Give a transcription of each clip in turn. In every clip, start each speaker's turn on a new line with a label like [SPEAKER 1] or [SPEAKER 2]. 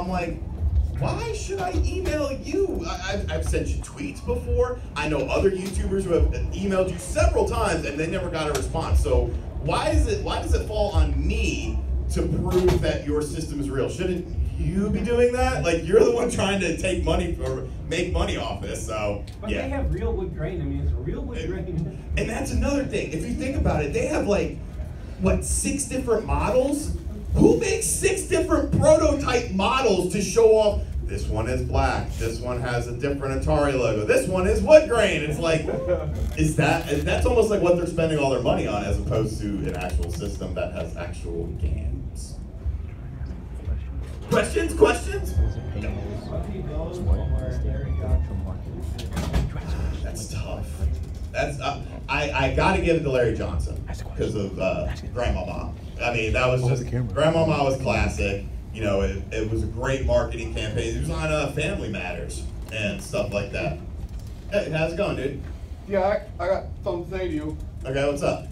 [SPEAKER 1] I'm like, why should I email you? I've sent you tweets before. I know other YouTubers who have emailed you several times and they never got a response. So why does it fall on me to prove that your system is real? Shouldn't you be doing that? Like, you're the one trying to take money or make money off this, so
[SPEAKER 2] but
[SPEAKER 1] yeah.
[SPEAKER 2] They have real wood grain. I mean, it's real wood grain.
[SPEAKER 1] And that's another thing. If you think about it, they have like, what, 6 different models? Who makes 6 different prototype models to show off? This one is black. This one has a different Atari logo. This one is wood grain. It's like, that's almost like what they're spending all their money on, as opposed to an actual system that has actual games. Questions? That's tough. That's I got to give it to Larry Johnson because of Grandmama. I mean, that was just, Grandmama was classic. You know, it was a great marketing campaign. It was on Family Matters and stuff like that. Hey, how's it going, dude?
[SPEAKER 3] Yeah, I got something to say to you.
[SPEAKER 1] Okay, what's up?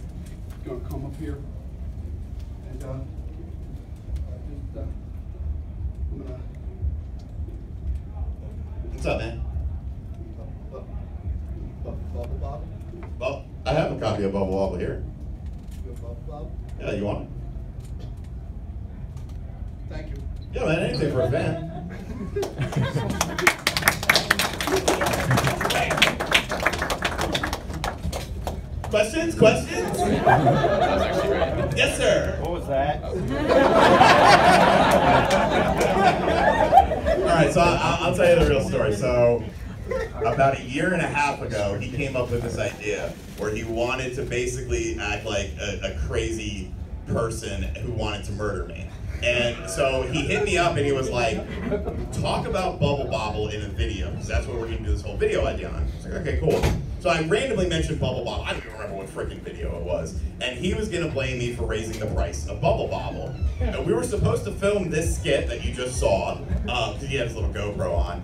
[SPEAKER 3] You want to come up here? And I'm gonna...
[SPEAKER 1] What's up, man?
[SPEAKER 3] Bubble Bobble?
[SPEAKER 1] Well, I have a copy of Bubble Bobble here.
[SPEAKER 3] You have Bubble Bobble?
[SPEAKER 1] Yeah, you want it?
[SPEAKER 3] Thank you.
[SPEAKER 1] Yeah, man, anything for a fan. Questions? Yes, sir.
[SPEAKER 4] What was that?
[SPEAKER 1] All right, so I'll tell you the real story. So about 1.5 years ago, he came up with this idea where he wanted to basically act like a crazy person who wanted to murder me. And so he hit me up and he was like, talk about Bubble Bobble in a video, because that's what we're going to do this whole video idea on. I was like, okay, cool. So I randomly mentioned Bubble Bobble. I don't even remember what freaking video it was. And he was going to blame me for raising the price of Bubble Bobble. And we were supposed to film this skit that you just saw, because he had his little GoPro on.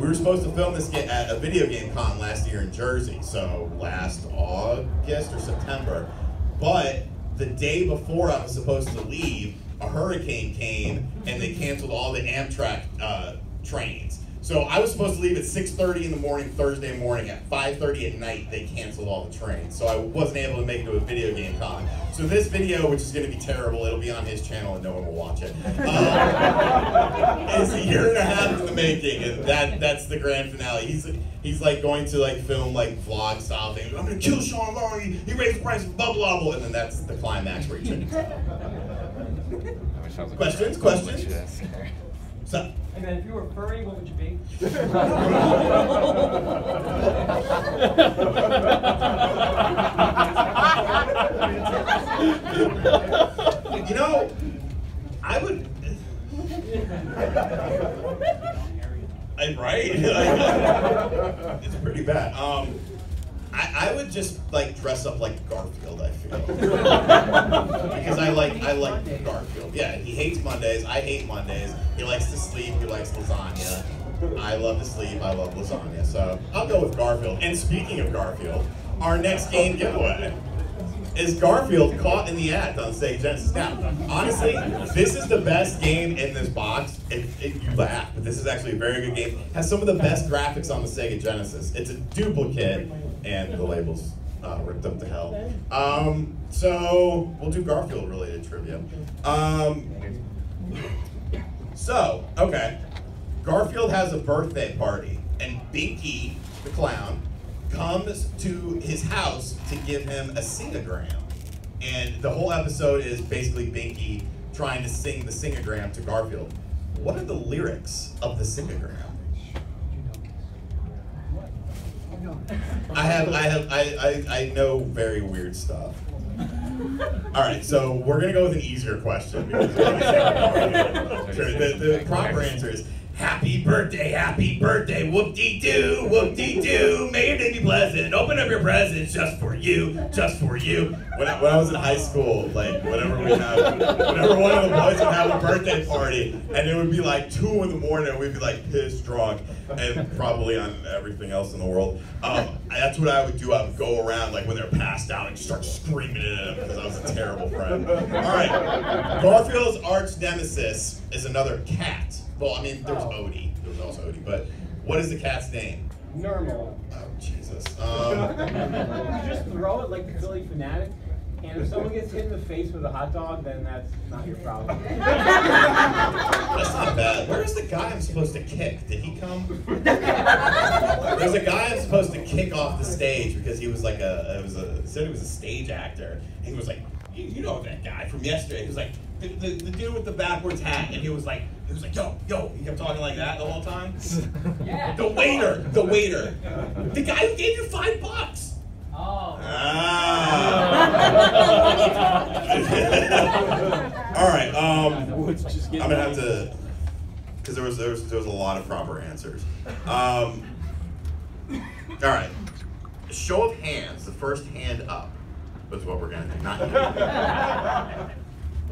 [SPEAKER 1] We were supposed to film this skit at a video game con last year in Jersey, so last August or September. But the day before I was supposed to leave, a hurricane came and they canceled all the Amtrak trains. So I was supposed to leave at 6:30 in the morning, Thursday morning. At 5:30 at night, they canceled all the trains. So I wasn't able to make it to a video game con. So this video, which is going to be terrible, it'll be on his channel and no one will watch it. It's 1.5 years in the making, and that's the grand finale. He's like going to like film like vlog style things. I'm going to kill Sean Laurie. He raised the price of Bubble Bobble, and then that's the climax where he shouldn't. Questions? So,
[SPEAKER 2] Hey man, if you were furry, what would you be?
[SPEAKER 1] you know, I would. Right? It's pretty bad. I would just like dress up like Garfield, I feel. Because I like Garfield. Yeah, he hates Mondays, I hate Mondays. He likes to sleep, he likes lasagna. I love to sleep, I love lasagna. So I'll go with Garfield. And speaking of Garfield, our next game giveaway is Garfield Caught in the Act on Sega Genesis. Now, honestly, this is the best game in this box. You laugh, but this is actually a very good game. It has some of the best graphics on the Sega Genesis. It's a duplicate, and the label's ripped up to hell. So we'll do Garfield related trivia. Okay. Garfield has a birthday party, and Binky the clown comes to his house to give him a sing-a-gram. And the whole episode is basically Binky trying to sing the sing-a-gram to Garfield. What are the lyrics of the sing-a-gram? I know very weird stuff. All right, so we're gonna go with an easier question. Because the proper answer is happy birthday, whoop-dee-doo, may your day be pleasant, open up your presents just for you. When I was in high school, like whenever one of the boys would have a birthday party, and it would be like 2 in the morning, and we'd be like pissed drunk, and probably on everything else in the world. That's what I would do. I would go around like when they're passed out and start screaming at them because I was a terrible friend. All right, Garfield's arch nemesis is another cat. Well, I mean, there was Odie. There was also Odie. But what is the cat's name?
[SPEAKER 2] Normal.
[SPEAKER 1] Oh, Jesus.
[SPEAKER 2] You just throw it like the Philly Fanatic, and if someone gets hit in the face with a hot dog, then that's not your problem.
[SPEAKER 1] That's not bad. Where's the guy I'm supposed to kick? Did he come? There's a guy I'm supposed to kick off the stage because he was like said he was a stage actor. And he was like, you know that guy from yesterday. He was like, the dude with the backwards hat, and he was like, yo. He kept talking like that the whole time.
[SPEAKER 2] Yeah.
[SPEAKER 1] The waiter. The guy who gave you $5.
[SPEAKER 2] Oh.
[SPEAKER 1] All right. I'm gonna have to, because there was a lot of proper answers. All right. Show of hands. The first hand up is what we're gonna do. Not you.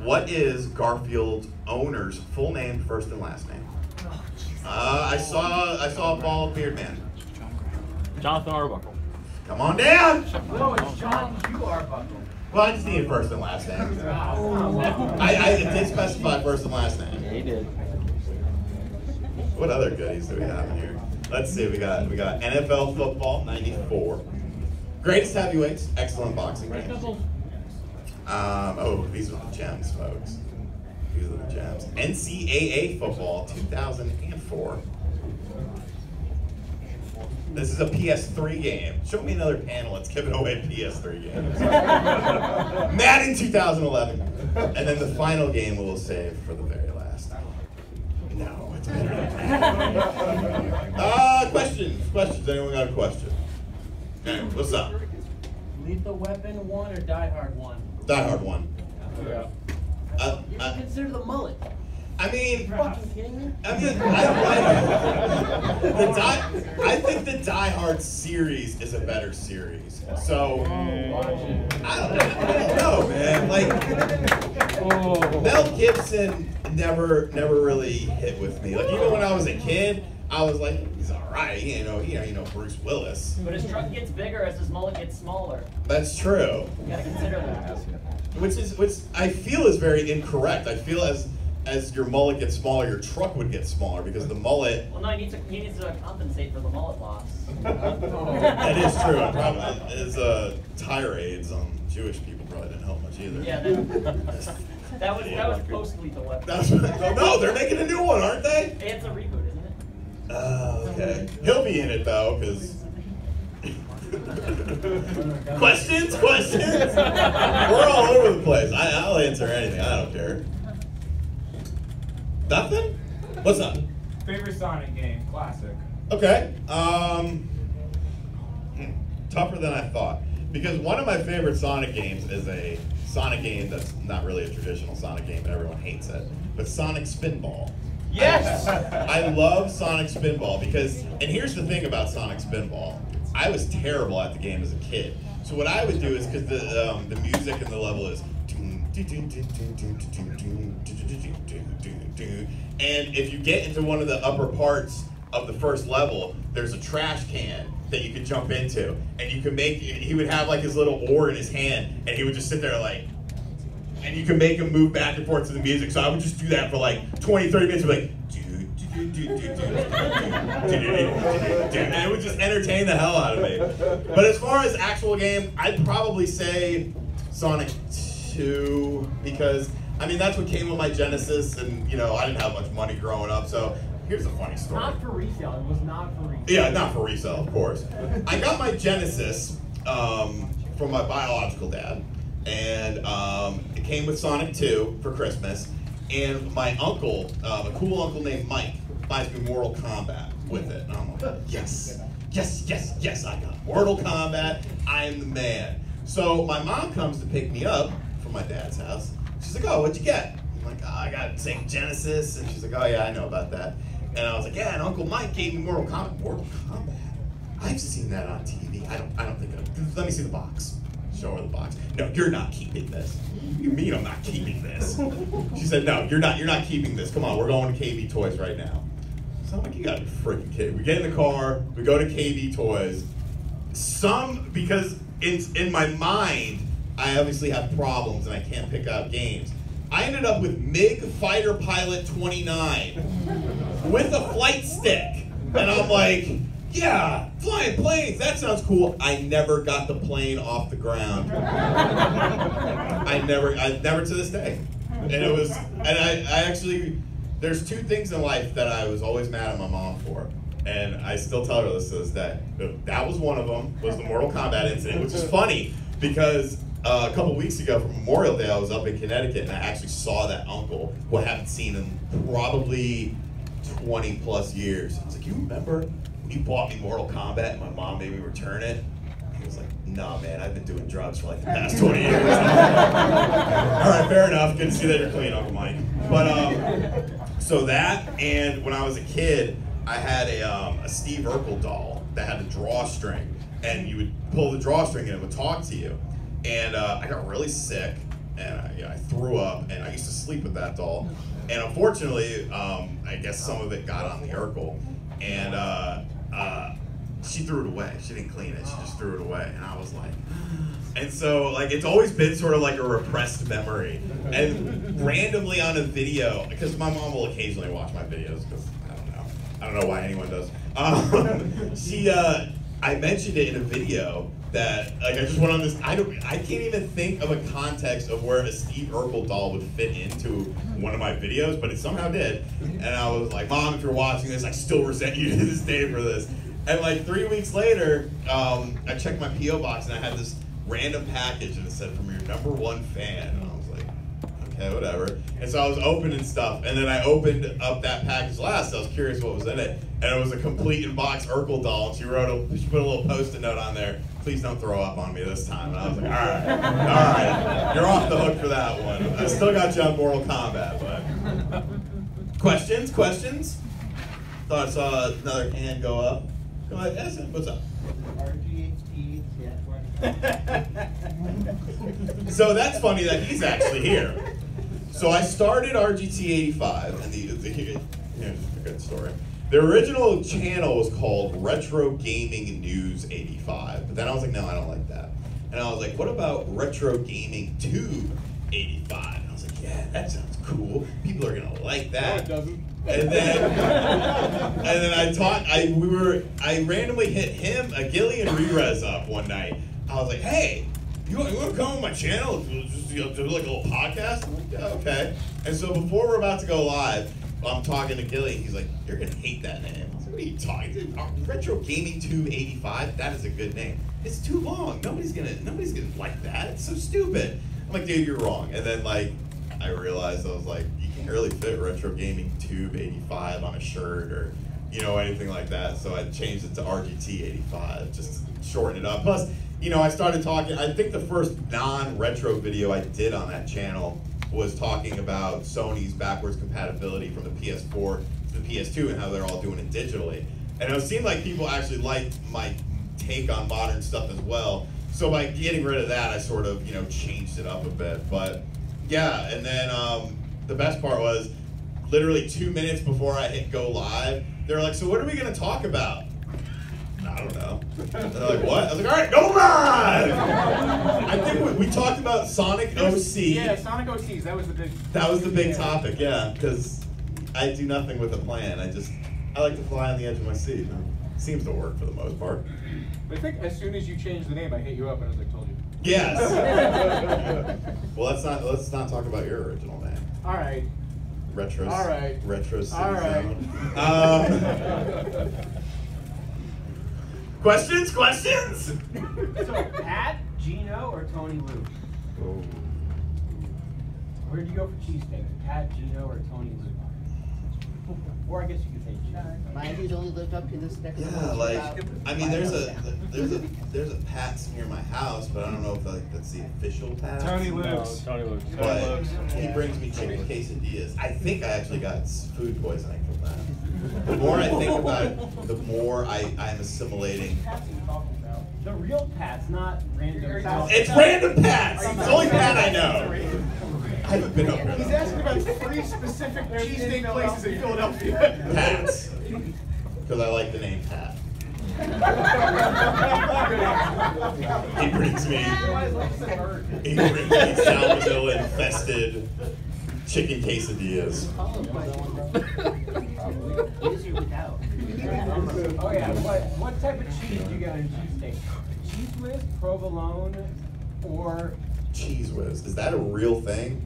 [SPEAKER 1] What is Garfield's owner's full name, first and last name? I saw a bald beard man.
[SPEAKER 4] Jonathan Arbuckle.
[SPEAKER 1] Come on down.
[SPEAKER 2] No, it's John Q. Arbuckle.
[SPEAKER 1] Well, I just needed first and last name. I did specify first and last name.
[SPEAKER 4] Yeah, he did.
[SPEAKER 1] What other goodies do we have in here? Let's see. We got NFL football '94, greatest heavyweights, excellent boxing games. Oh, these are the gems, folks. These are the gems. NCAA football 2004. This is a PS3 game. Show me another panel. Let's give it away PS3 games. Madden 2011. And then the final game we'll save for the very last. No, it's better than that. Questions. Anyone got a question? Okay, what's up?
[SPEAKER 5] Lethal Weapon 1 or Die Hard 1?
[SPEAKER 1] Die Hard 1.
[SPEAKER 5] You consider the mullet?
[SPEAKER 1] I mean,
[SPEAKER 5] Fucking kidding me?
[SPEAKER 1] I think the Die Hard series is a better series. So I don't know, man. Like Mel Gibson never really hit with me. Like even when I was a kid, I was like, he's all right. He ain't no Bruce Willis.
[SPEAKER 5] But his truck gets bigger as his mullet gets smaller.
[SPEAKER 1] That's true.
[SPEAKER 5] You gotta consider that.
[SPEAKER 1] Which I feel is very incorrect. I feel as your mullet gets smaller, your truck would get smaller because the mullet.
[SPEAKER 5] Well, no, he needs to compensate for the mullet loss.
[SPEAKER 1] That is true. His tirades on Jewish people probably didn't help much either.
[SPEAKER 5] Yeah, that was post Lethal Weapon.
[SPEAKER 1] No, they're making a new one, aren't they?
[SPEAKER 5] It's a reboot, isn't it?
[SPEAKER 1] Oh, okay. He'll be in it though, because. Questions? We're all over the place. I'll answer anything. I don't care. Nothing? What's up?
[SPEAKER 6] Favorite Sonic game, classic.
[SPEAKER 1] Okay. Tougher than I thought. Because one of my favorite Sonic games is a Sonic game that's not really a traditional Sonic game, but everyone hates it. But Sonic Spinball.
[SPEAKER 6] Yes!
[SPEAKER 1] I love Sonic Spinball because, and here's the thing about Sonic Spinball. I was terrible at the game as a kid. So what I would do is, because the music and the level is, and if you get into one of the upper parts of the first level, there's a trash can that you could jump into, and you can make. He would have like his little oar in his hand, and he would just sit there like, and you can make him move back and forth to the music. So I would just do that for like 20, 30 minutes, like. And it would just entertain the hell out of me. But as far as actual game, I'd probably say Sonic 2 because I mean that's what came with my Genesis, and I didn't have much money growing up. So here's a funny story.
[SPEAKER 2] Not for resale. It was not for resale.
[SPEAKER 1] Yeah, not for resale, of course. I got my Genesis from my biological dad, and it came with Sonic 2 for Christmas. And my uncle, a cool uncle named Mike, buys me Mortal Kombat with it. And I'm like, yes, I got Mortal Kombat. I am the man. So my mom comes to pick me up from my dad's house. She's like, oh, what'd you get? I'm like, oh, I got Sega Genesis. And she's like, oh, yeah, I know about that. And I was like, yeah, and Uncle Mike gave me Mortal Kombat. Mortal Kombat? I've seen that on TV. I don't think let me see the box. Show her the box. No, you're not keeping this. What do you mean I'm not keeping this? She said, no, you're not keeping this. Come on, we're going to KB Toys right now. So I'm like, you gotta be freaking kidding. We get in the car, we go to KB Toys. Because in my mind, I obviously have problems and I can't pick out games. I ended up with MiG Fighter Pilot 29 with a flight stick. And I'm like, yeah, flying planes, that sounds cool. I never got the plane off the ground. I never to this day. And it was, and I actually, there's two things in life that I was always mad at my mom for. And I still tell her this to this day. That was one of them, was the Mortal Kombat incident, which is funny because a couple weeks ago for Memorial Day, I was up in Connecticut and I actually saw that uncle who I haven't seen in probably 20 plus years. I was like, you remember when you bought me Mortal Kombat and my mom made me return it? He was like, nah, man, I've been doing drugs for like the past 20 years. All right, fair enough. Good to see that you're clean, Uncle Mike. But so that, and when I was a kid, I had a Steve Urkel doll that had a drawstring, and you would pull the drawstring and it would talk to you. And I got really sick, and I threw up, and I used to sleep with that doll. And unfortunately, I guess some of it got on the Urkel, and she threw it away. She didn't clean it, she just threw it away. And I was like, and so like it's always been sort of like a repressed memory. And randomly on a video, because my mom will occasionally watch my videos, because I don't know why anyone does. I mentioned it in a video that like I just went on this. I can't even think of a context of where a Steve Urkel doll would fit into one of my videos, but it somehow did. And I was like, Mom, if you're watching this, I still resent you to this day for this. And like 3 weeks later, I checked my PO box and I had this random package and it said from your #1 fan. And I was like, okay, whatever. And so I was opening stuff, and then I opened up that package last. I was curious what was in it, and it was a complete in-box Urkel doll. And she put a little Post-it note on there. Please don't throw up on me this time. And I was like, all right, you're off the hook for that one. I still got you on Mortal Kombat, but questions? Thought I saw another hand go up. Go ahead, Essen, what's up?
[SPEAKER 7] RGT,
[SPEAKER 1] So that's funny that he's actually here. So I started RGT 85, and here's a good story. The original channel was called Retro Gaming News 85, but then I was like, no, I don't like that. And I was like, what about Retro Gaming 2 85? And I was like, yeah, that sounds cool. People are gonna like that.
[SPEAKER 2] No, it doesn't.
[SPEAKER 1] And then I randomly hit him, a Gilly and Rerez up one night. I was like, hey, you want to come on my channel? Just do like a little podcast? I'm like, yeah, okay. And so before we're about to go live, I'm talking to Gilly. He's like, you're gonna hate that name. I was like, what are you talking? Retro Gaming 285. That is a good name. It's too long. Nobody's gonna like that. It's so stupid. I'm like, dude, you're wrong. And then like I realized I was like, you can't really fit Retro Gaming Tube 85 on a shirt or anything like that. So I changed it to RGT 85, just shorten it up. Plus, I started talking. I think the first non-retro video I did on that channel was talking about Sony's backwards compatibility from the PS4 to the PS2 and how they're all doing it digitally. And it seemed like people actually liked my take on modern stuff as well. So by getting rid of that, I sort of, changed it up a bit. But yeah, and then the best part was literally 2 minutes before I hit go live, they were like, so what are we going to talk about? I don't know. And they're like, what? I was like, all right, go live! I think we talked about Sonic OC.
[SPEAKER 2] Yeah, Sonic OCs, that was the big...
[SPEAKER 1] That was the big topic, yeah, because I do nothing with a plan. I like to fly on the edge of my seat. It seems to work for the most part.
[SPEAKER 2] But I think as soon as you changed the name, I hit you up and I was like, told you.
[SPEAKER 1] Yes. Well, let's not talk about your original name.
[SPEAKER 2] All right.
[SPEAKER 1] Retro.
[SPEAKER 2] All right.
[SPEAKER 1] Retro City
[SPEAKER 2] All right.
[SPEAKER 1] Zone. Questions?
[SPEAKER 5] So, Pat, Gino, or Tony Luke?
[SPEAKER 1] Oh.
[SPEAKER 2] Where did you go for cheesesteaks? Pat, Gino, or Tony Luke? Or I guess you could say Gino.
[SPEAKER 7] Mind you's only lived up to this next
[SPEAKER 1] Yeah,
[SPEAKER 7] one.
[SPEAKER 1] like I mean, there's a Pat's near my house, but I don't know if that's the official Pat's.
[SPEAKER 6] Tony
[SPEAKER 4] No,
[SPEAKER 6] Luke's.
[SPEAKER 4] Tony Luke's.
[SPEAKER 1] But he brings me chicken quesadillas. I think I actually got food poisoning from that. The more I think about it, the more I'm assimilating.
[SPEAKER 2] Pat's are you talking about? The real Pat's, not random.
[SPEAKER 1] It's random Pat's. It's the only Pat I know. I haven't been up here.
[SPEAKER 3] He's asking about 3 specific cheesesteak places in Philadelphia.
[SPEAKER 1] Pat's. Because I like the name Pat. He brings me salmonella infested chicken quesadillas.
[SPEAKER 7] With or without?
[SPEAKER 2] Oh yeah, what type of cheese do you get on a cheesesteak? Cheese whiz, provolone, or
[SPEAKER 1] Cheese whiz. Is that a real thing?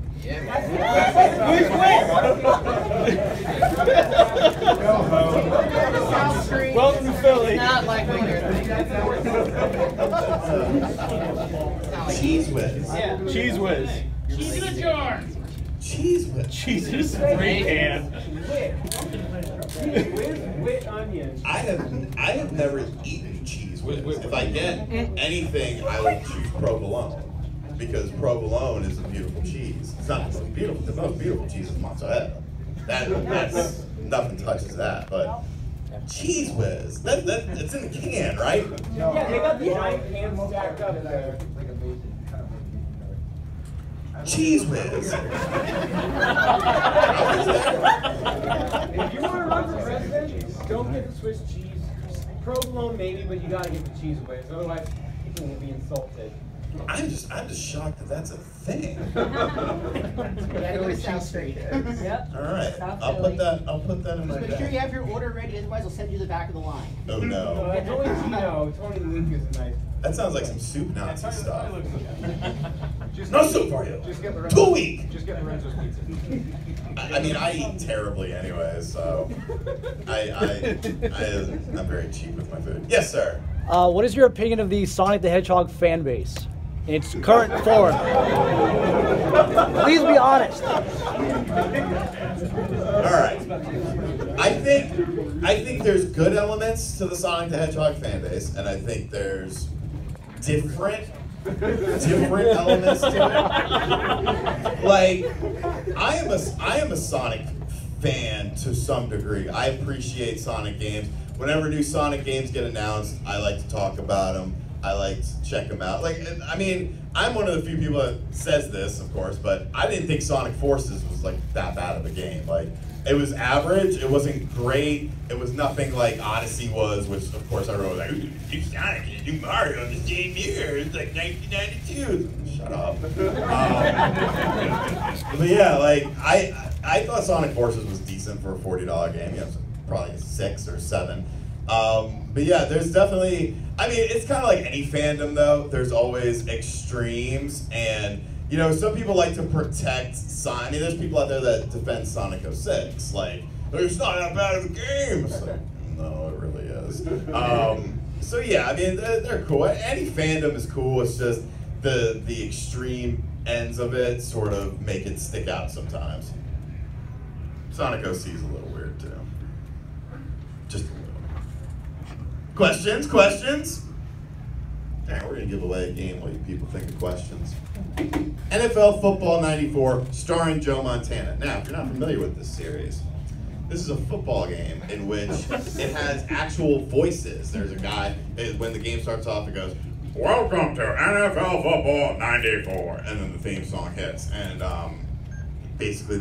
[SPEAKER 5] Welcome to Philly.
[SPEAKER 7] Not likely
[SPEAKER 1] Cheese whiz.
[SPEAKER 5] Yeah. Cheese whiz.
[SPEAKER 6] Cheese in a jar.
[SPEAKER 1] Cheese whiz.
[SPEAKER 5] Jesus, free can.
[SPEAKER 2] with onions.
[SPEAKER 1] I have never eaten cheese whiz. If I get anything, I will choose provolone. Because provolone is a beautiful cheese. It's not the most beautiful. The most beautiful cheese is mozzarella. That's nothing touches that. But cheese whiz, it's in the can, right?
[SPEAKER 2] Yeah, they got the giant cans stacked up there.
[SPEAKER 1] Cheese whiz.
[SPEAKER 2] If you want to run for president, don't get the Swiss cheese. Provolone maybe, but you gotta get the cheese whiz. Otherwise, people will be insulted.
[SPEAKER 1] I'm just shocked that that's a thing.
[SPEAKER 7] Yeah, go to South Street. Yep.
[SPEAKER 1] All right,
[SPEAKER 7] South
[SPEAKER 1] I'll
[SPEAKER 7] Philly.
[SPEAKER 1] put that in my
[SPEAKER 7] Just make sure you
[SPEAKER 1] bag.
[SPEAKER 7] have your order ready, otherwise they'll send you to the back of the line.
[SPEAKER 1] Oh no,
[SPEAKER 2] It's only Gino. Tony Luke is nice.
[SPEAKER 1] that sounds like some soup Nazi stuff.
[SPEAKER 6] Just
[SPEAKER 1] No soup for you.
[SPEAKER 6] Just get
[SPEAKER 1] 2 week.
[SPEAKER 6] Just get Lorenzo's pizza.
[SPEAKER 1] I mean, I eat terribly anyway, so I'm very cheap with my food. Yes, sir.
[SPEAKER 8] What is your opinion of the Sonic the Hedgehog fan base in its current form? Please be honest.
[SPEAKER 1] All right. I think there's good elements to the Sonic the Hedgehog fan base, and I think there's different elements to it. Like, I am a Sonic fan to some degree. I appreciate Sonic games. Whenever new Sonic games get announced, I like to talk about them. I like to check them out. Like, I mean, I'm one of the few people that says this, of course, but I didn't think Sonic Forces was like that bad of a game. Like, it was average. It wasn't great. It was nothing like Odyssey was, which of course everyone was like, new Sonic and new Mario in the same year. It's like 1992. Shut up. But yeah, like I thought Sonic Forces was decent for a $40 game. Yeah, it was probably 6 or 7. But yeah, there's definitely, I mean, it's kind of like any fandom though. There's always extremes, and you know, some people like to protect Sonic. I mean, there's people out there that defend Sonic 06. Like, it's not that bad of a game. It's like, no, it really is. So yeah, I mean, they're cool. Any fandom is cool. It's just the extreme ends of it sort of make it stick out sometimes. Sonic OC is a little weird too. Just a little. Questions? Dang, we're gonna give away a game while you people think of questions. NFL Football 94, starring Joe Montana. Now, if you're not familiar with this series, this is a football game in which it has actual voices. There's a guy, when the game starts off, it goes, "Welcome to NFL Football 94," and then the theme song hits. And basically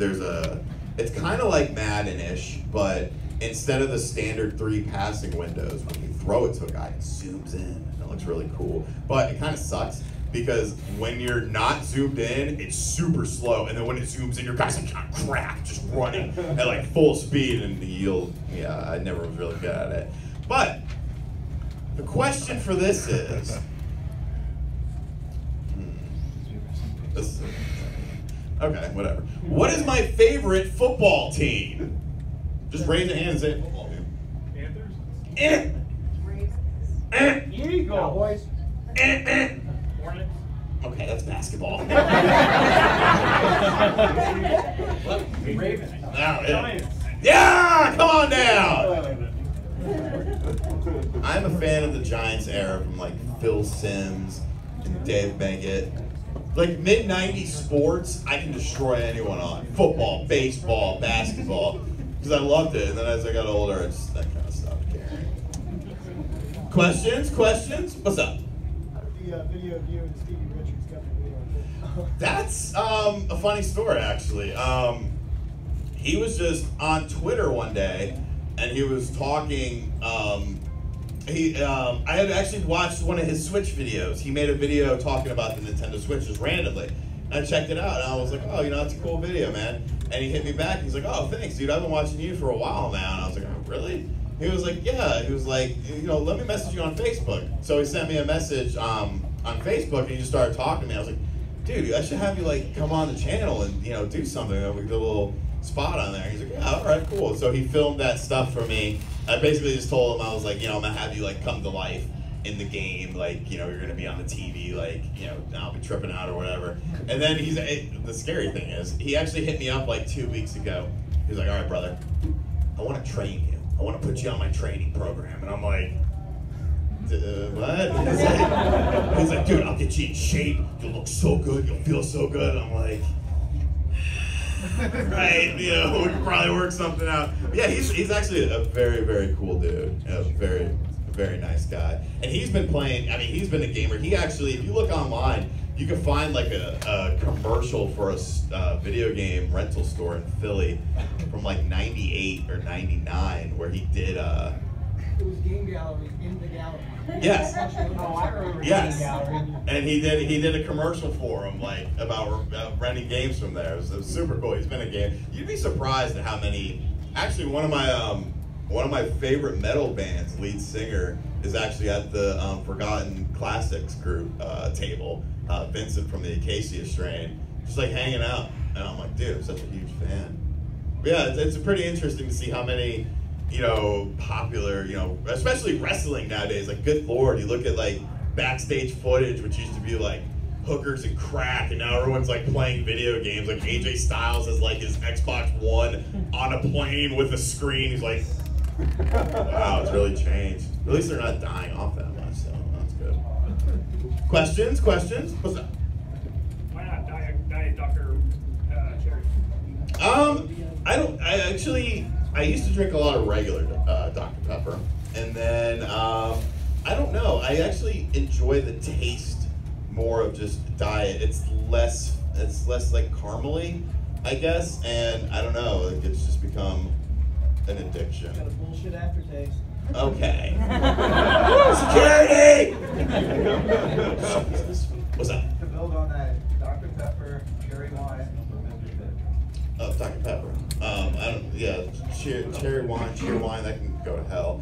[SPEAKER 1] it's kind of like Madden-ish, but instead of the standard 3 passing windows, when you throw it to a guy, it zooms in, and it looks really cool. But it kind of sucks, because when you're not zoomed in, it's super slow, and then when it zooms in, your guy's like, oh, crap, just running at like full speed, and I never was really good at it. But the question for this is, okay, whatever. What is my favorite football team? Just raise your hand and say football team.
[SPEAKER 6] Panthers?
[SPEAKER 2] Eagles.
[SPEAKER 7] Cowboys.
[SPEAKER 6] Hornets?
[SPEAKER 1] Okay, that's basketball.
[SPEAKER 6] Ravens?
[SPEAKER 1] Yeah, come on down. I'm a fan of the Giants era from like Phil Simms and Dave Beckett. Like mid-90s sports, I can destroy anyone on. Football, baseball, basketball. Because I loved it, and then as I got older, I just that kind of stopped caring. Questions? What's up?
[SPEAKER 3] The video of you and Stevie Richards got the video.
[SPEAKER 1] That's a funny story, actually. He was just on Twitter one day, and he was talking. I had actually watched one of his Switch videos. He made a video talking about the Nintendo Switch just randomly, I checked it out, and I was like, oh, that's a cool video, man. And he hit me back. He's like, oh, thanks, dude. I've been watching you for a while now. And I was like, oh, really? He was like, yeah. He was like, let me message you on Facebook. So he sent me a message on Facebook, and he just started talking to me. I was like, dude, I should have you like come on the channel and do something. We did a little spot on there. He's like, yeah, all right, cool. So he filmed that stuff for me. I basically just told him, I was like, I'm gonna have you like come to life in the game, like you're gonna be on the TV, like I'll be tripping out or whatever. And then the scary thing is, he actually hit me up like 2 weeks ago. He's like, all right, brother, I want to train you. I want to put you on my training program. And I'm like, what? He's like, dude, I'll get you in shape. You'll look so good. You'll feel so good. And I'm like, right, we could probably work something out. But yeah, he's actually a very, very cool dude. Very, very nice guy. And he's been playing, he's been a gamer. He actually, if you look online, you can find like a commercial for a video game rental store in Philly from like 98 or 99 where he did
[SPEAKER 7] It was Game Gallery in the gallery.
[SPEAKER 1] Yes.
[SPEAKER 2] Oh, I remember
[SPEAKER 1] Yes.
[SPEAKER 2] Game Gallery.
[SPEAKER 1] And he did a commercial for him, like about renting games from there. It was super cool. He's been a game. You'd be surprised at how many. Actually, one of my favorite metal bands, lead singer, is actually at the Forgotten Classics group table. Vincent from the Acacia Strain, just like hanging out, and I'm like, dude, I'm such a huge fan. But yeah, it's pretty interesting to see how many. Popular, especially wrestling nowadays. Like, good Lord, you look at like backstage footage, which used to be like hookers and crack, and now everyone's like playing video games. Like AJ Styles has like his Xbox One on a plane with a screen. He's like, wow, it's really changed. At least they're not dying off that much, so that's good. Questions? What's up?
[SPEAKER 6] Why not Diet Dr. Cherry?
[SPEAKER 1] I used to drink a lot of regular Dr. Pepper, and then I don't know. I actually enjoy the taste more of just diet. It's less like caramely, I guess, and I don't know. It's just become an addiction.
[SPEAKER 7] Got a bullshit aftertaste.
[SPEAKER 1] Okay. Security. Jesus. What's up?
[SPEAKER 9] To build on that, Dr. Pepper, cherry wine,
[SPEAKER 1] Oh, Dr. Pepper. Cherry wine, that can go to hell.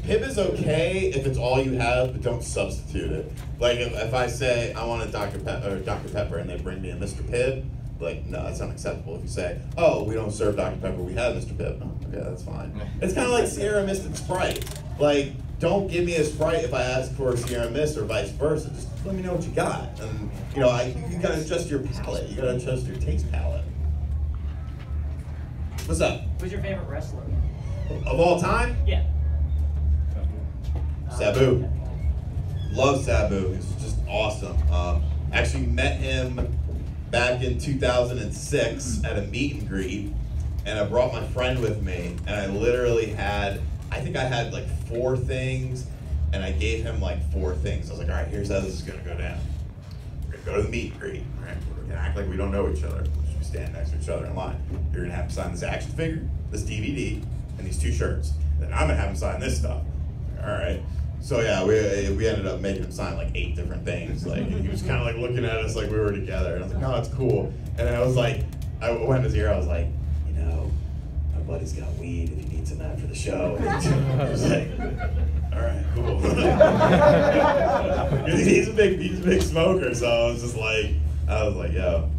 [SPEAKER 1] Pib is okay if it's all you have, but don't substitute it. Like if I say I want a Dr. Pepper and they bring me a Mr. Pibb, like, no, that's unacceptable. If you say, oh, we don't serve Dr. Pepper, we have Mr. Pibb. Oh, okay, that's fine. It's kind of like Sierra Mist and Sprite. Like, don't give me a Sprite if I ask for a Sierra Mist or vice versa. Just let me know what you got. And, you gotta adjust your palate. You gotta adjust your taste palate. What's up?
[SPEAKER 5] Who's your favorite wrestler?
[SPEAKER 1] Of all time?
[SPEAKER 5] Yeah.
[SPEAKER 1] Sabu. Love Sabu. He's just awesome. Actually met him back in 2006 at a meet and greet, and I brought my friend with me, and I literally had, I think I had like 4 things, and I gave him like 4 things. I was like, all right, here's how this is gonna go down. We're gonna go to the meet and greet, right? We're gonna act like we don't know each other. We'll just be standing next to each other in line. You're gonna have to sign this action figure, this DVD, and these 2 shirts. Then I'm gonna have him sign this stuff. All right. So yeah, we ended up making him sign like 8 different things. Like, and he was kind of like looking at us like we were together. And I was like, no, it's cool. And I was like, I went in his ear. I was like, my buddy's got weed if you need some after the show. And he was like, all right, cool. he's a big smoker. So I was like, yo,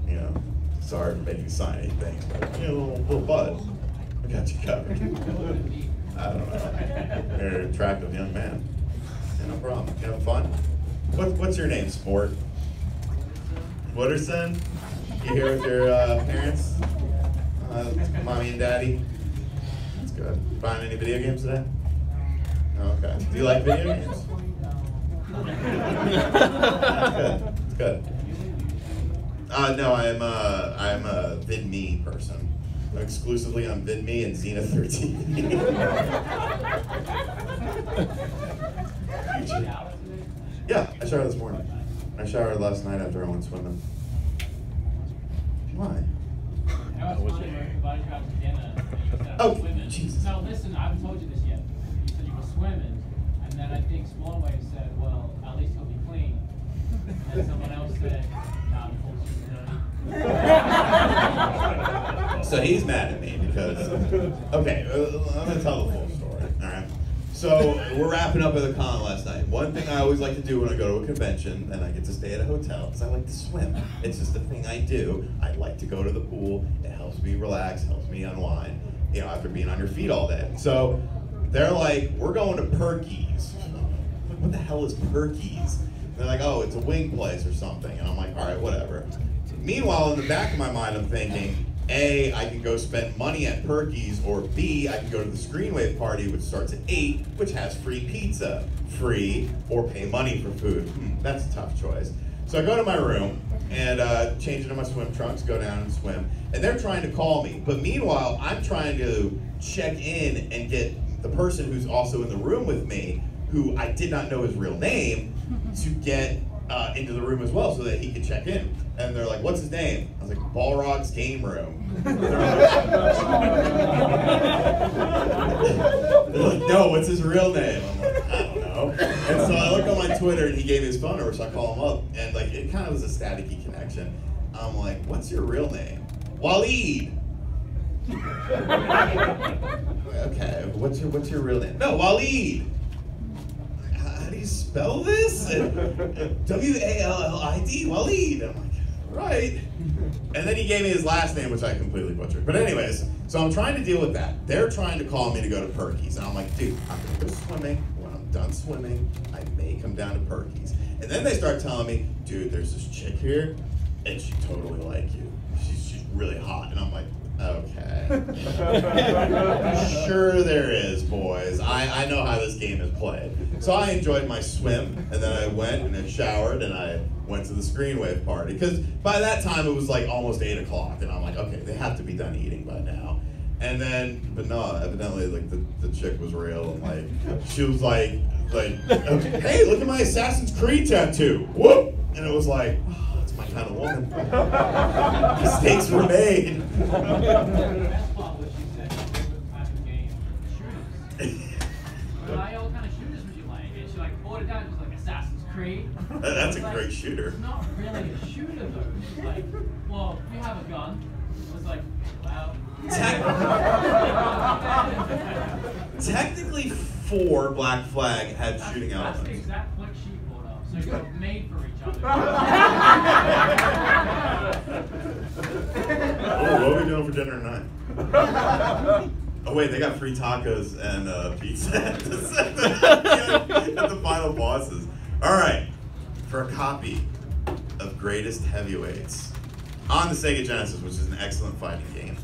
[SPEAKER 1] sorry for making you sign anything, but little bud, I got you covered. I don't know. You're an attractive young man. Yeah, no problem. You having fun? What's your name, sport? Wooderson? You here with your parents? Mommy and daddy? That's good. Buying any video games today? Oh, okay. Do you like video games? That's good. No, I'm a VidMe person. Exclusively on VidMe and Xena 13. Yeah, I showered this morning. I showered last night after I went swimming. Why? Oh, Jesus.
[SPEAKER 10] No, listen, I haven't told you this yet. You said you were swimming, and then I think Smallwave said, well, at least he'll be clean.
[SPEAKER 5] And someone else said, nah, the whole shit's dirty.
[SPEAKER 1] So he's mad at me because, okay, I'm gonna tell the full story, all right? So we're wrapping up at the con last night. One thing I always like to do when I go to a convention and I get to stay at a hotel is I like to swim. It's just a thing I do. I like to go to the pool. It helps me relax, helps me unwind, you know, after being on your feet all day. So they're like, we're going to Perky's. I'm like, what the hell is Perky's? They're like, oh, it's a wing place or something. And I'm like, all right, whatever. Meanwhile, in the back of my mind, I'm thinking, A, I can go spend money at Perky's, or B, I can go to the Screenwave party, which starts at 8, which has free pizza. Free, or pay money for food. That's a tough choice. So I go to my room and change into my swim trunks, go down and swim. And they're trying to call me. But meanwhile, I'm trying to check in and get the person who's also in the room with me, who I did not know his real name, to get into the room as well so that he could check in. And they're like, what's his name? I was like, Balrog's Game Room. They're like, no, what's his real name? I'm like, I don't know. And so I look on my Twitter and he gave me his phone number, so I call him up. And like, it kind of was a staticky connection. I'm like, what's your real name? Waleed. Okay, what's your real name? No, Waleed. How do you spell this? W-A-L-L-I-D, Waleed. I'm like, right. And then he gave me his last name, which I completely butchered. But anyways, so I'm trying to deal with that. They're trying to call me to go to Perky's. And I'm like, dude, I'm going to go swimming. When I'm done swimming, I may come down to Perky's. And then they start telling me, dude, there's this chick here, and she totally like you. She's really hot. And I'm like, okay. Sure there is, boys. I know how this game is played. So I enjoyed my swim, and then I went and I showered, and I went to the Screenwave party. Because by that time, it was like almost 8 o'clock, and I'm like, okay, they have to be done eating by now. And then, but no, evidently, like, the chick was real, and like, she was like, hey, look at my Assassin's Creed tattoo. Whoop! And it was like, oh, that's my kind of woman. Mistakes were made.
[SPEAKER 5] The best part was she said her favorite type of game, shooters. What kind of shooters would you like? And she like brought it down, it was like Assassin's Creed.
[SPEAKER 1] That's a
[SPEAKER 5] like,
[SPEAKER 1] great shooter.
[SPEAKER 5] It's not really a shooter though. She's like, well, you have a gun. I was like, wow.
[SPEAKER 1] Technically, 4 Black Flag had shooting
[SPEAKER 5] That's
[SPEAKER 1] elements.
[SPEAKER 5] the exact point she brought up. So you're made for each other.
[SPEAKER 1] Oh, what are we doing for dinner tonight? Oh wait, they got free tacos and pizza at the final bosses. All right, for a copy of Greatest Heavyweights on the Sega Genesis, which is an excellent fighting game,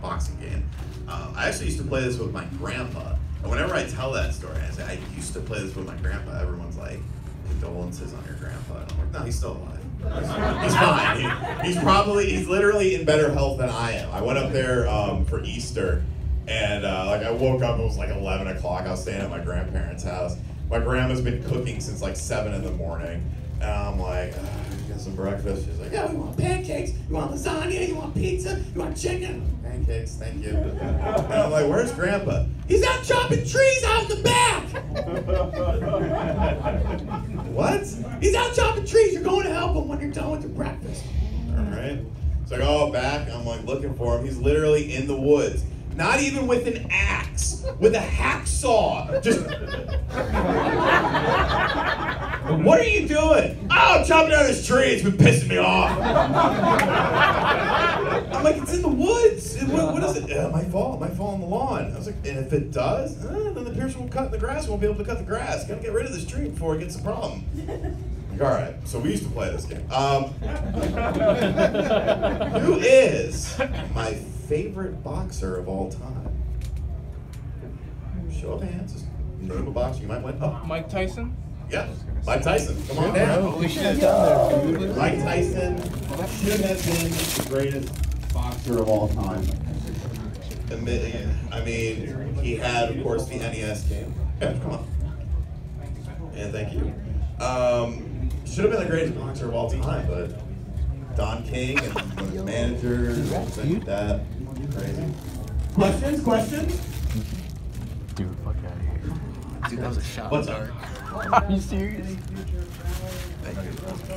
[SPEAKER 1] boxing game. I actually used to play this with my grandpa, and whenever I tell that story, I say I used to play this with my grandpa. Everyone's like, condolences on your grandpa. And I'm like, no, he's still alive. He's fine. He's literally in better health than I am. I went up there for Easter, and like I woke up, it was like 11 o'clock. I was staying at my grandparents' house. My grandma's been cooking since like 7 in the morning, and I'm like, you got some breakfast? She's like, yeah, we want pancakes, you want lasagna, you want pizza, you want chicken? Pancakes, thank you. And I'm like, where's Grandpa? He's out chopping trees out in the back. What? He's out chopping trees. You're going to help him when you're done with your breakfast. All right. So I go back. I'm like looking for him. He's literally in the woods. Not even with an axe, with a hacksaw. Just. What are you doing? Oh, chopping down this tree. It's been pissing me off. I'm like, it's in the woods. What is it? It might fall on the lawn. I was like, and if it does, then the person will cut the grass. Won't be able to cut the grass. Gotta get rid of this tree before it gets a problem. Like, all right. So we used to play this game. Who is my favorite boxer of all time? Show of hands. Just name a boxer you might win. Oh,
[SPEAKER 10] Mike Tyson?
[SPEAKER 1] yeah, Mike Tyson. Come on down.
[SPEAKER 10] We should have done that.
[SPEAKER 1] Mike Tyson should have been the greatest boxer of all time. I mean, he had, of course, the NES game. Yeah, come on. And thank you. Should have been the greatest boxer of all time, but Don King and the manager, things like that. Crazy. Questions?
[SPEAKER 4] Dude, fuck out of here.
[SPEAKER 10] Dude, that was a shot.
[SPEAKER 1] What's up?
[SPEAKER 8] Are you serious?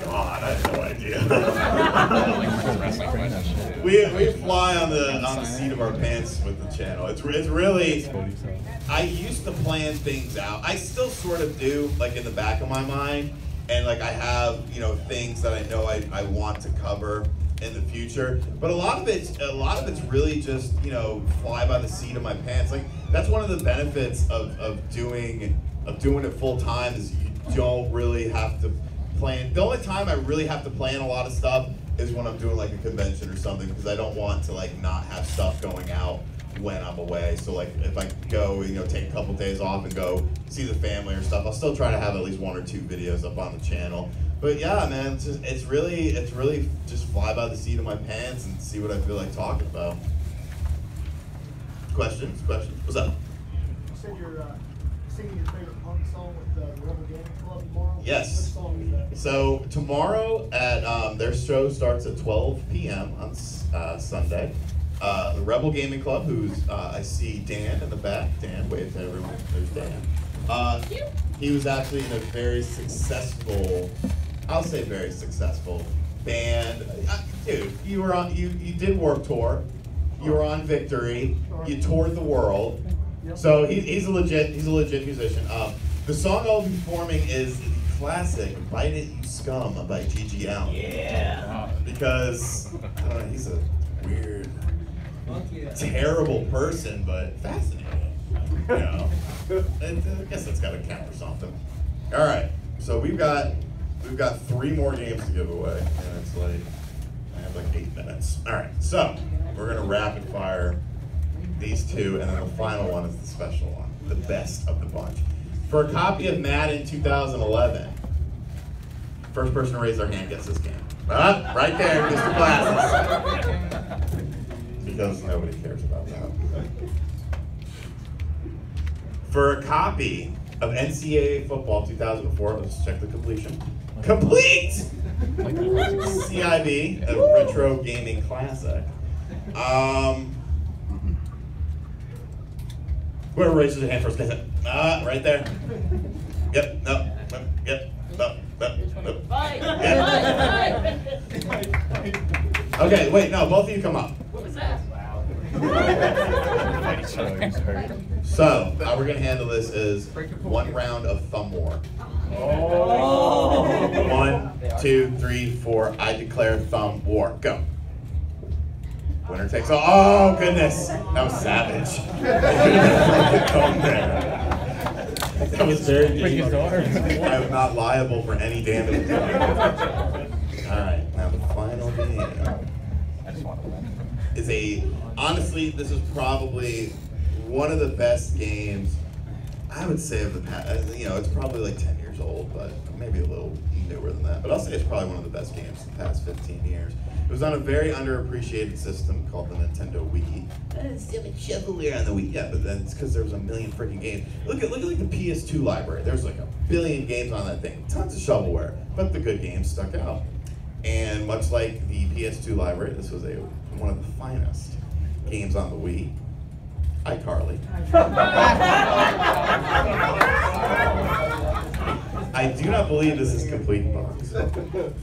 [SPEAKER 1] God, I have no idea. we fly on the seat of our pants with the channel. It's really. I used to plan things out. I still sort of do, like in the back of my mind, and like I have things that I know I want to cover in the future. But a lot of it's really just fly by the seat of my pants. Like that's one of the benefits of doing it full time is you don't really have to plan. The only time I really have to plan a lot of stuff is when I'm doing like a convention or something, because I don't want to like not have stuff going out when I'm away. So like if I go, take a couple days off and go see the family or stuff, I'll still try to have at least 1 or 2 videos up on the channel. But yeah, man, it's really just fly by the seat of my pants and see what I feel like talking about. Questions? What's up?
[SPEAKER 7] You said you're singing your favorite punk song with the Rebel Gaming Club tomorrow?
[SPEAKER 1] Yes.
[SPEAKER 7] What song is that?
[SPEAKER 1] So tomorrow at their show starts at 12 p.m. on Sunday. The Rebel Gaming Club, who's I see Dan in the back. Dan, wave to everyone. There's Dan. He was actually in a very successful, I'll say very successful band. Dude, you did Warped Tour. You were on Victory. You toured the world. So he's a legit musician. The song I'll be performing is the classic "Bite It, You Scum" by G.G. Allen. Yeah. Because I don't know, he's a weird, terrible person, but fascinating. I guess that's got to count for something. All right, so we've got 3 more games to give away, and it's like I have like 8 minutes. All right, so we're gonna rapid fire these 2, and then the final one is the special one, the best of the bunch. For a copy of Madden 2011, first person to raise their hand gets this game. Right there, Mr. Glasses. Because nobody cares about that. For a copy of NCAA Football 2004, let's check the completion. Complete! CIB, a retro gaming classic. Whoever raises their hand first gets it. Right there. Yep, no, yep, no. Okay, wait, no, both of you come up.
[SPEAKER 5] What was that?
[SPEAKER 1] So, how we're going to handle this is 1 round of thumb war. 1, 2, 3, 4, I declare thumb war. Go. Winner takes all. Oh, goodness. That was savage. That was very dangerous. I am not liable for any damage. Alright, now the final game is honestly, this is probably one of the best games, I would say, of the past. It's probably like 10 years old, but maybe a little newer than that. But I'll say it's probably one of the best games in the past 15 years. It was on a very underappreciated system called the Nintendo Wii. It's still shovelware on the Wii, yeah, but then it's because there was a million freaking games. Look at like the PS2 library. There's like a billion games on that thing. Tons of shovelware, but the good games stuck out. And much like the PS2 library, this was one of the finest games on the Wii. iCarly. I do not believe this is complete box.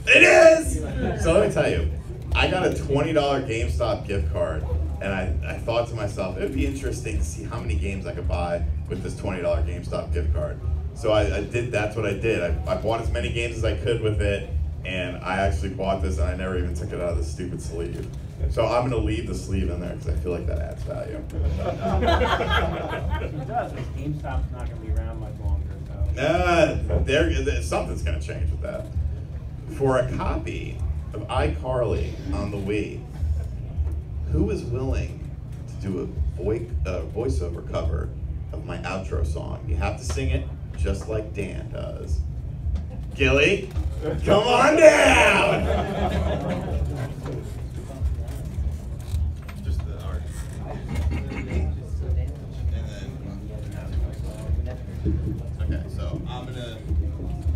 [SPEAKER 1] It is! So let me tell you, I got a $20 GameStop gift card, and I thought to myself, it would be interesting to see how many games I could buy with this $20 GameStop gift card. So that's what I did. I bought as many games as I could with it, and I actually bought this, and I never even took it out of the stupid sleeve. So I'm going to leave the sleeve in there because I feel like that adds value.
[SPEAKER 2] It does, but GameStop's not going to be around much longer. So.
[SPEAKER 1] Something's going to change with that. For a copy of iCarly on the Wii, who is willing to do a voiceover cover of my outro song? You have to sing it just like Dan does. Gilly, come on down! Just the art. Okay, so I'm gonna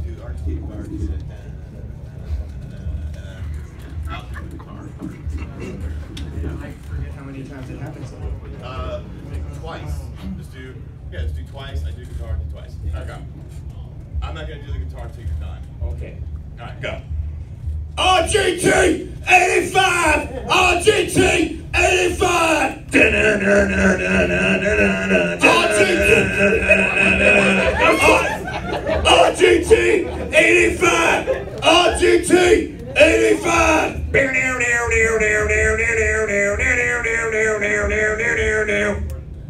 [SPEAKER 1] do RGT part, I'll do the guitar. I forget how many times it happens. Twice. Just do twice. I do guitar, do twice. Okay. I'm not gonna do the guitar till you're done.
[SPEAKER 2] Okay.
[SPEAKER 1] All right, go. RGT 85! RGT 85! RGT 85! RGT 85!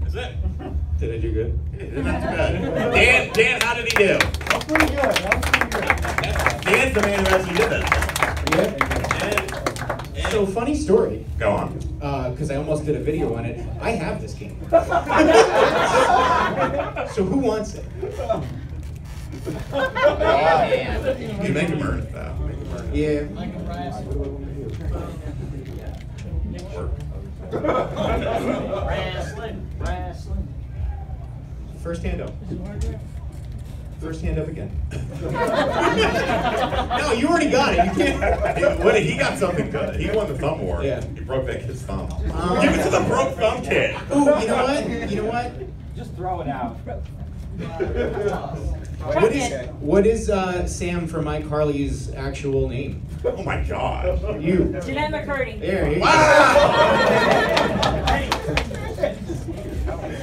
[SPEAKER 1] That's it.
[SPEAKER 2] Did I do good?
[SPEAKER 1] Not too bad. Dan, how did he do?
[SPEAKER 3] That's pretty good. That was pretty good.
[SPEAKER 1] Dan's the man who actually did that.
[SPEAKER 2] So funny story,
[SPEAKER 1] Go on.
[SPEAKER 2] because I almost did a video on it. I have this game. So who wants it?
[SPEAKER 1] You make him earn it, though.
[SPEAKER 2] Yeah.
[SPEAKER 5] Wrestling.
[SPEAKER 2] First hand up. First hand up again. No, you already got it. You can't.
[SPEAKER 1] He got something good. He won the thumb war.
[SPEAKER 2] Yeah.
[SPEAKER 1] He broke that kid's thumb. Give it to the broke thumb kid.
[SPEAKER 2] Ooh, you know what? You know what?
[SPEAKER 5] Just throw it out.
[SPEAKER 2] What is Sam from iCarly's actual name?
[SPEAKER 1] Oh my God.
[SPEAKER 2] You.
[SPEAKER 10] Jeanette McCurdy.
[SPEAKER 2] There you go.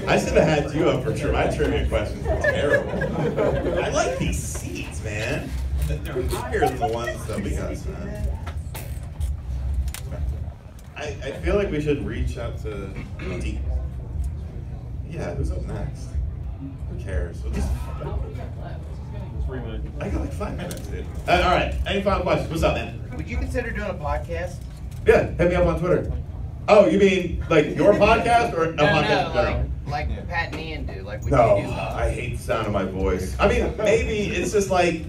[SPEAKER 1] I should have had you up for my trivia questions. Were terrible. I like these seats, man. They're higher than the ones that we got, man. I feel like we should reach out to Dean. Yeah, who's up next? Who cares? We'll just...
[SPEAKER 4] 3 minutes.
[SPEAKER 1] I got like 5 minutes, dude. All right. Any final questions? What's up, man?
[SPEAKER 9] Would you consider doing a podcast?
[SPEAKER 1] Yeah, hit me up on Twitter. Oh, you mean like your podcast or a podcast in general?
[SPEAKER 9] like Pat and Ian do. Like, would
[SPEAKER 1] No,
[SPEAKER 9] you do something?
[SPEAKER 1] I hate the sound of my voice. I mean, maybe it's just like,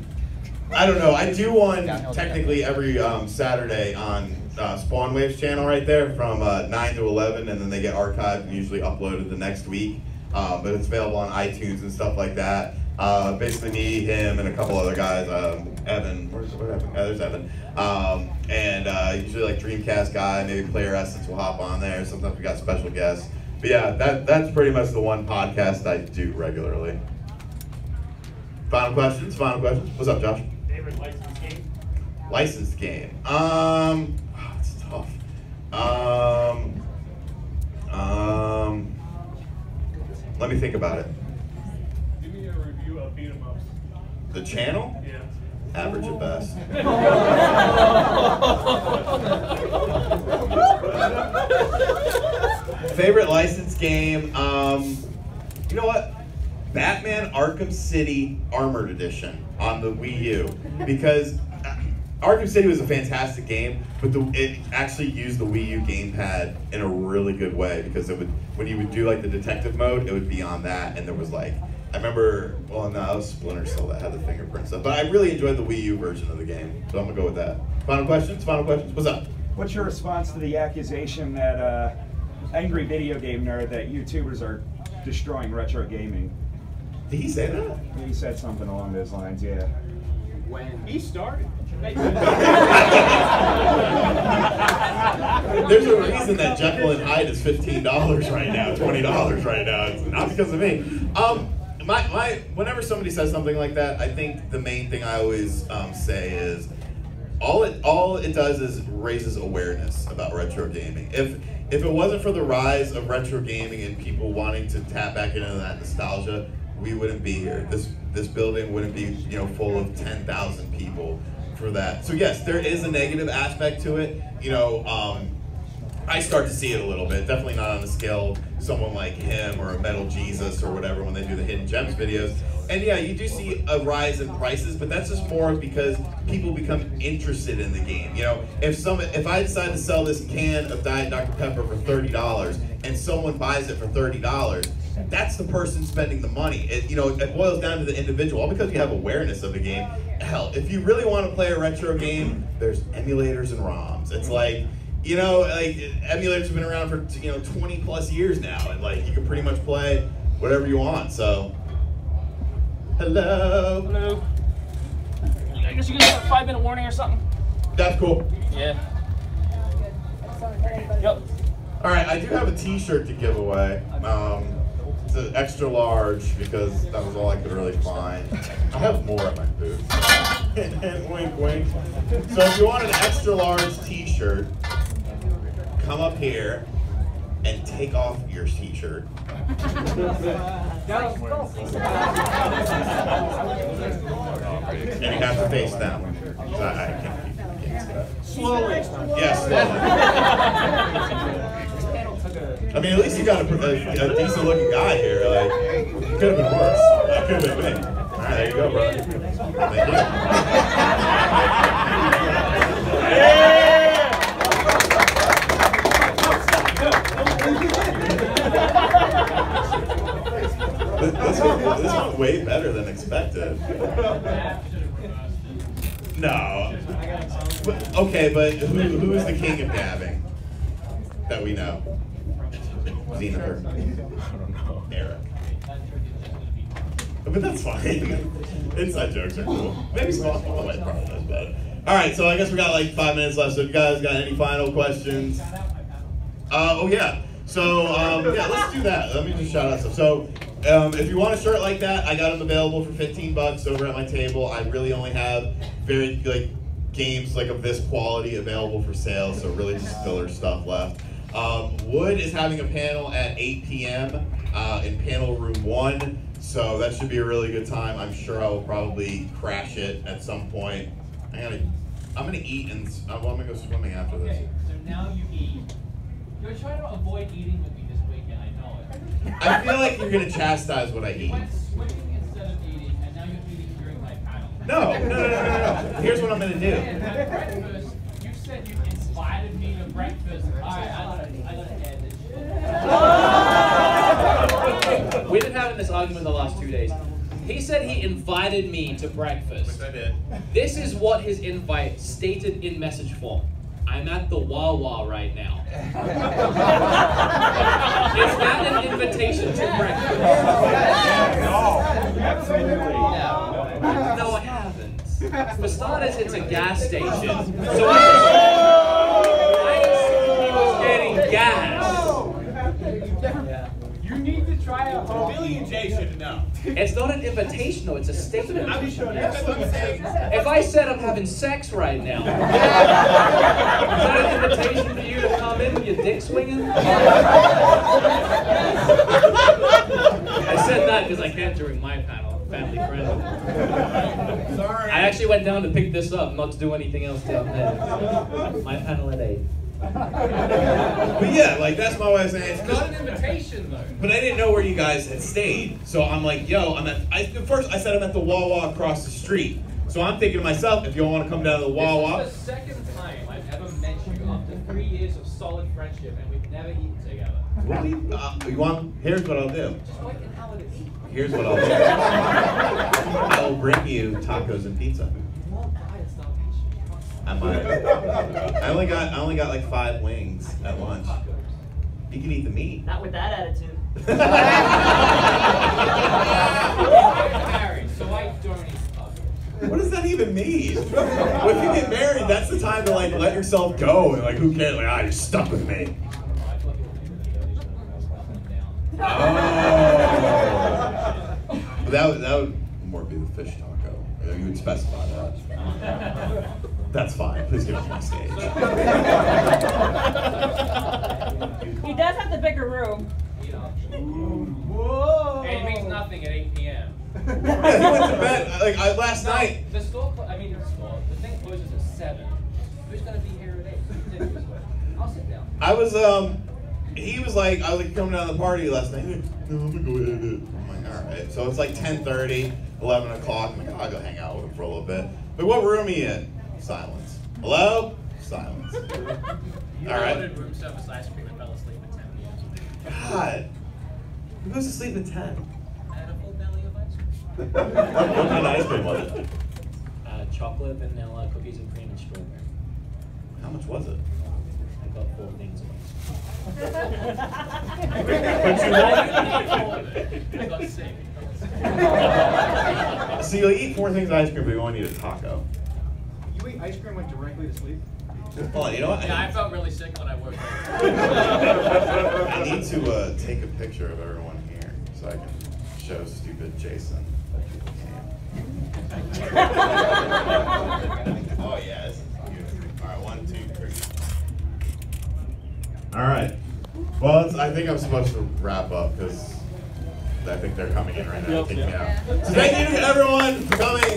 [SPEAKER 1] I don't know. I do one technically every Saturday on Spawn Waves channel right there from 9 to 11, and then they get archived and usually uploaded the next week. But it's available on iTunes and stuff like that. Basically me, him, and a couple other guys. Evan, what happened? There's Evan. And usually like Dreamcast guy, maybe Player Essence will hop on there. Sometimes we got special guests. But yeah, that's pretty much the one podcast I do regularly. Final questions? What's up, Josh?
[SPEAKER 6] Favorite licensed game?
[SPEAKER 1] Licensed game. It's tough. Let me think about it.
[SPEAKER 6] Give me a review of beat 'em ups.
[SPEAKER 1] The channel?
[SPEAKER 6] Yeah.
[SPEAKER 1] Average at best. Favorite licensed game? You know what? Batman Arkham City Armored Edition on the Wii U, because Arkham City was a fantastic game, but it actually used the Wii U gamepad in a really good way, because it would, when you would do like the detective mode, it would be on that, and there was like, I remember, well no, it was Splinter Cell that had the fingerprint stuff, but I really enjoyed the Wii U version of the game, so I'm gonna go with that. Final questions? What's up?
[SPEAKER 11] What's your response to the accusation that angry video game nerd that YouTubers are destroying retro gaming?
[SPEAKER 1] Did he say that?
[SPEAKER 11] He said something along those lines, yeah.
[SPEAKER 5] When he started.
[SPEAKER 1] There's a reason that Jekyll and Hyde is $15 right now, $20 right now. It's not because of me. Whenever somebody says something like that, I think the main thing I always say is, all it does is raises awareness about retro gaming. If it wasn't for the rise of retro gaming and people wanting to tap back into that nostalgia, we wouldn't be here. This building wouldn't be, full of 10,000 people for that. So yes, there is a negative aspect to it. I start to see it a little bit. Definitely not on the scale of someone like him or a Metal Jesus or whatever when they do the Hidden Gems videos. And yeah, you do see a rise in prices, but that's just more because people become interested in the game. If I decide to sell this can of Diet Dr. Pepper for $30 and someone buys it for $30, that's the person spending the money. It boils down to the individual. All because you have awareness of the game. Hell, if you really want to play a retro game, there's emulators and ROMs. It's like, emulators have been around for 20 plus years now, and you can pretty much play whatever you want. So, hello.
[SPEAKER 4] I guess you can have a 5-minute warning or something.
[SPEAKER 1] That's cool.
[SPEAKER 4] Yeah. Yep.
[SPEAKER 1] All right, I do have a T-shirt to give away. It's the extra large because that was all I could really find. I have more at my booth. And wink, wink. So if you want an extra large t-shirt, come up here and take off your t-shirt. And you have to face down. So I can't see that.
[SPEAKER 2] Slowly.
[SPEAKER 1] Yeah, slowly. I mean, at least you got a decent looking guy here. Like, it could have been worse. It could have been me. All right, there you go, brother. Thank you. This went way better than expected. No. But, okay, but who is the king of dabbing that we know? Xenover. I don't know. Eric. But that's fine. Inside jokes are cool. Maybe small might probably does better. Alright, so I guess we got like 5 minutes left, so if you guys got any final questions. Oh yeah. So yeah, let's do that. Let me just shout out stuff. So if you want a shirt like that, I got them available for 15 bucks over at my table. I really only have very games like of this quality available for sale, so really just filler stuff left. Wood is having a panel at 8 p.m. In panel room 1, so that should be a really good time. I'm sure I will probably crash it at some point. I'm gonna eat and I'm gonna go swimming after this.
[SPEAKER 5] Okay, so now you eat. You're trying to avoid eating with me this weekend, I know it.
[SPEAKER 1] I feel like you're gonna chastise what I eat.
[SPEAKER 5] You went swimming instead of eating, and now you're eating during my panel.
[SPEAKER 1] No. Here's what I'm gonna do.
[SPEAKER 5] And at breakfast, you said you invited me to breakfast. Alright, I gotta add this shit.
[SPEAKER 4] We've been having this argument the last 2 days. He said he invited me to breakfast.
[SPEAKER 1] Which I did.
[SPEAKER 4] This is what his invite stated in message form. I'm at the Wawa right now. Is that an invitation to breakfast?
[SPEAKER 11] No, absolutely.
[SPEAKER 4] No, I haven't. For starters, it's a gas station. So I assumed he was getting gas.
[SPEAKER 2] You need to try a home. Billy and Jay should know.
[SPEAKER 4] It's not an invitation, though. It's a statement.
[SPEAKER 2] I'm just showing you. That's what I'm saying.
[SPEAKER 4] If I said I'm having sex right now, is that an invitation for you to come in with your dick swinging? I said that because I can't during my panel. I'm family friendly.
[SPEAKER 2] Sorry.
[SPEAKER 4] I actually went down to pick this up, not to do anything else down there. My panel at 8.
[SPEAKER 1] But yeah, like that's my way of saying
[SPEAKER 5] It's not an invitation, though.
[SPEAKER 1] But I didn't know where you guys had stayed, so I'm like, yo, first I said I'm at the Wawa across the street. So I'm thinking to myself, if you want to come down to the Wawa.
[SPEAKER 5] This is the second time I've ever met you after 3 years of solid friendship, and we've never eaten together.
[SPEAKER 1] What do you want? Here's what I'll do.
[SPEAKER 5] Just like an hour to eat.
[SPEAKER 1] Here's what I'll do. I'll bring you tacos and pizza.
[SPEAKER 5] You won't die of starvation.
[SPEAKER 1] I might. I only got like 5 wings at lunch. You can eat the meat.
[SPEAKER 10] Not with that attitude.
[SPEAKER 5] I'm married, so I don't eat tacos.
[SPEAKER 1] What does that even mean? When you get married, that's the time to like let yourself go and like who cares? Like, you're stuck with me. Oh. That would more be the fish taco. You would specify that. That's fine. Please get off my stage.
[SPEAKER 10] He does have the bigger room.
[SPEAKER 2] Whoa.
[SPEAKER 5] It means nothing at 8 p.m.
[SPEAKER 1] Yeah, he went to bed last night.
[SPEAKER 5] The store, the thing closes at 7. Who's gonna be here at 8? I'll sit down.
[SPEAKER 1] He was like, I was like coming down to the party last night. No, I'm gonna go ahead. I'm like, all right. So it's like 10:30, 11 o'clock. I'm like, I'll go hang out with him for a little bit. But what room are you in? Silence. Hello? Silence.
[SPEAKER 5] You
[SPEAKER 1] All right.
[SPEAKER 5] ordered room service ice cream and fell asleep at 10 p.m.
[SPEAKER 1] God. Who goes to sleep at 10?
[SPEAKER 5] I had a full belly of ice cream.
[SPEAKER 1] What kind of ice cream was it?
[SPEAKER 4] Chocolate, vanilla, cookies and cream, and strawberry.
[SPEAKER 1] How much was it?
[SPEAKER 4] I got 4 things of
[SPEAKER 5] I got sick.
[SPEAKER 1] So you'll eat 4 things of ice cream, but you only need a taco.
[SPEAKER 7] You eat ice cream like directly to sleep?
[SPEAKER 1] Hold on, you know what?
[SPEAKER 5] Yeah, I felt really sick when I woke up.
[SPEAKER 1] I need to take a picture of everyone here. So so I can show stupid Jason. Oh yeah, this is beautiful. All right, 1, 2, 3. All right. Well, I think I'm supposed to wrap up because I think they're coming in right now to kick me out. So thank you to everyone for coming.